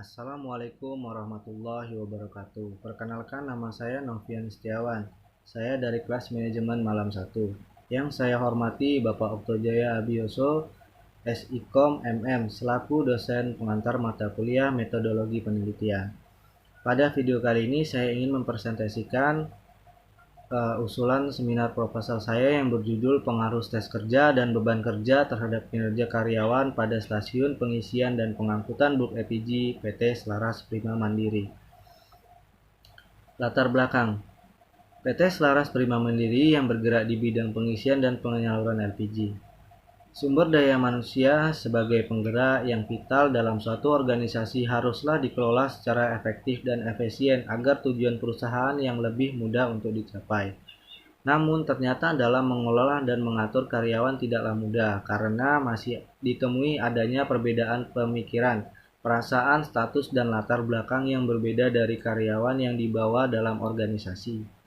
Assalamualaikum warahmatullahi wabarakatuh. Perkenalkan, nama saya Novian Setiawan. Saya dari kelas manajemen malam 1. Yang saya hormati Bapak Oktojaya Abioso, SIKOM MM, selaku dosen pengantar mata kuliah metodologi penelitian. Pada video kali ini saya ingin mempresentasikan usulan seminar proposal saya yang berjudul Pengaruh Stres Kerja dan Beban Kerja terhadap Kinerja Karyawan pada Stasiun Pengisian dan Pengangkutan Bulk LPG PT Selaras Prima Mandiri. Latar belakang: PT Selaras Prima Mandiri yang bergerak di bidang pengisian dan penyaluran LPG. Sumber daya manusia sebagai penggerak yang vital dalam suatu organisasi haruslah dikelola secara efektif dan efisien agar tujuan perusahaan yang lebih mudah untuk dicapai. Namun ternyata dalam mengelola dan mengatur karyawan tidaklah mudah karena masih ditemui adanya perbedaan pemikiran, perasaan, status, dan latar belakang yang berbeda dari karyawan yang dibawa dalam organisasi.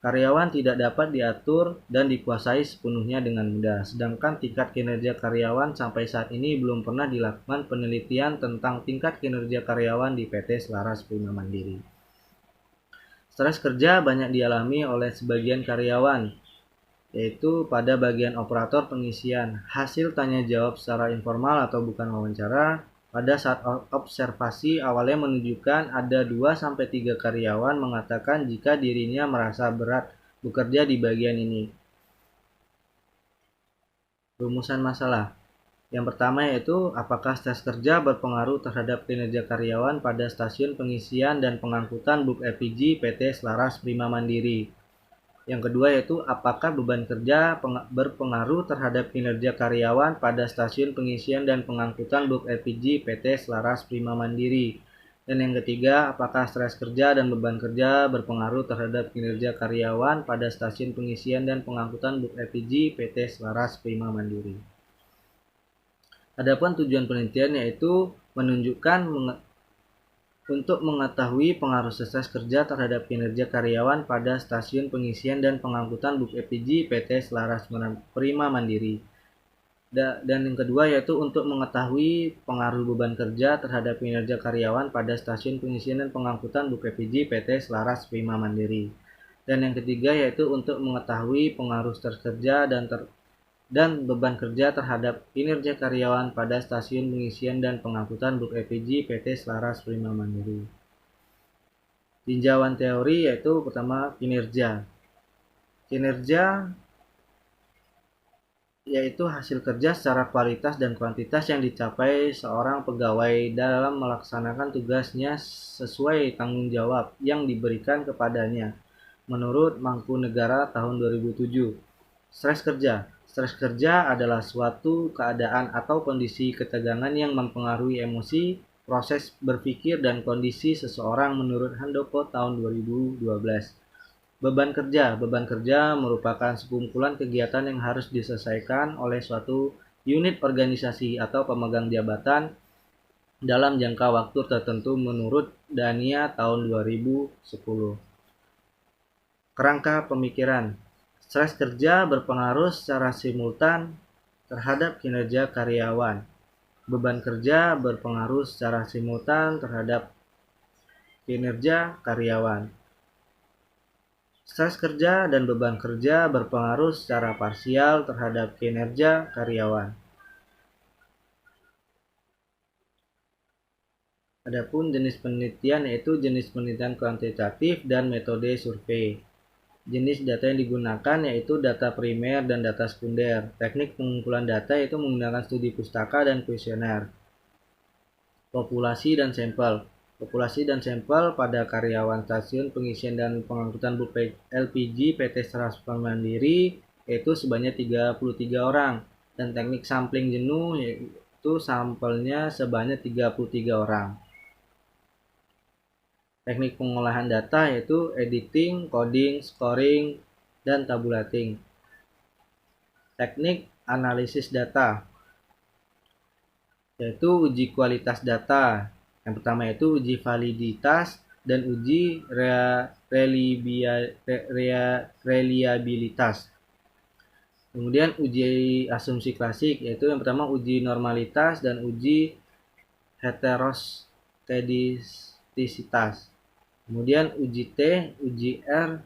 Karyawan tidak dapat diatur dan dikuasai sepenuhnya dengan mudah, sedangkan tingkat kinerja karyawan sampai saat ini belum pernah dilakukan penelitian tentang tingkat kinerja karyawan di PT Selaras Prima Mandiri. Stres kerja banyak dialami oleh sebagian karyawan, yaitu pada bagian operator pengisian. Hasil tanya jawab secara informal atau bukan wawancara, pada saat observasi awalnya menunjukkan ada 2-3 karyawan mengatakan jika dirinya merasa berat bekerja di bagian ini. Rumusan masalah. Yang pertama yaitu, apakah stres kerja berpengaruh terhadap kinerja karyawan pada stasiun pengisian dan pengangkutan bulk LPG PT Selaras Prima Mandiri? Yang kedua yaitu, apakah beban kerja berpengaruh terhadap kinerja karyawan pada stasiun pengisian dan pengangkutan bulk LPG PT Selaras Prima Mandiri? Dan yang ketiga, apakah stres kerja dan beban kerja berpengaruh terhadap kinerja karyawan pada stasiun pengisian dan pengangkutan bulk LPG PT Selaras Prima Mandiri? Adapun tujuan penelitian yaitu menunjukkan untuk mengetahui pengaruh stres kerja terhadap kinerja karyawan pada stasiun pengisian dan pengangkutan bulk LPG PT Selaras Prima Mandiri. Dan yang kedua yaitu untuk mengetahui pengaruh beban kerja terhadap kinerja karyawan pada stasiun pengisian dan pengangkutan bulk LPG PT Selaras Prima Mandiri. Dan yang ketiga yaitu untuk mengetahui pengaruh stres kerja dan beban kerja terhadap kinerja karyawan pada stasiun pengisian dan pengangkutan bulk LPG PT Selaras Prima Mandiri. Tinjauan teori yaitu pertama kinerja. Kinerja yaitu hasil kerja secara kualitas dan kuantitas yang dicapai seorang pegawai dalam melaksanakan tugasnya sesuai tanggung jawab yang diberikan kepadanya menurut Mangkunegara tahun 2007. Stres kerja. Stres kerja adalah suatu keadaan atau kondisi ketegangan yang mempengaruhi emosi, proses berpikir, dan kondisi seseorang menurut Handoko tahun 2012. Beban kerja. Beban kerja merupakan sekumpulan kegiatan yang harus diselesaikan oleh suatu unit organisasi atau pemegang jabatan dalam jangka waktu tertentu menurut Dania tahun 2010. Kerangka pemikiran. Stres kerja berpengaruh secara simultan terhadap kinerja karyawan. Beban kerja berpengaruh secara simultan terhadap kinerja karyawan. Stres kerja dan beban kerja berpengaruh secara parsial terhadap kinerja karyawan. Adapun jenis penelitian yaitu jenis penelitian kuantitatif dan metode survei. Jenis data yang digunakan yaitu data primer dan data sekunder. Teknik pengumpulan data yaitu menggunakan studi pustaka dan kuesioner. Populasi dan sampel. Populasi dan sampel pada karyawan stasiun pengisian dan pengangkutan bulk LPG PT Selaras Mandiri yaitu sebanyak 33 orang. Dan teknik sampling jenuh yaitu sampelnya sebanyak 33 orang. Teknik pengolahan data yaitu editing, coding, scoring, dan tabulating. Teknik analisis data yaitu uji kualitas data. Yang pertama yaitu uji validitas dan uji reliabilitas. Kemudian uji asumsi klasik yaitu yang pertama uji normalitas dan uji heteros stetisitas. Kemudian uji T, uji R,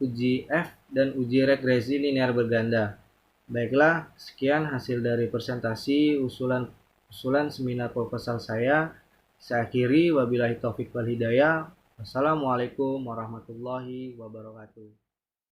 uji F, dan uji regresi linear berganda. Baiklah, sekian hasil dari presentasi usulan seminar proposal saya. Saya akhiri, wabillahi taufik wal hidayah. Wassalamualaikum warahmatullahi wabarakatuh.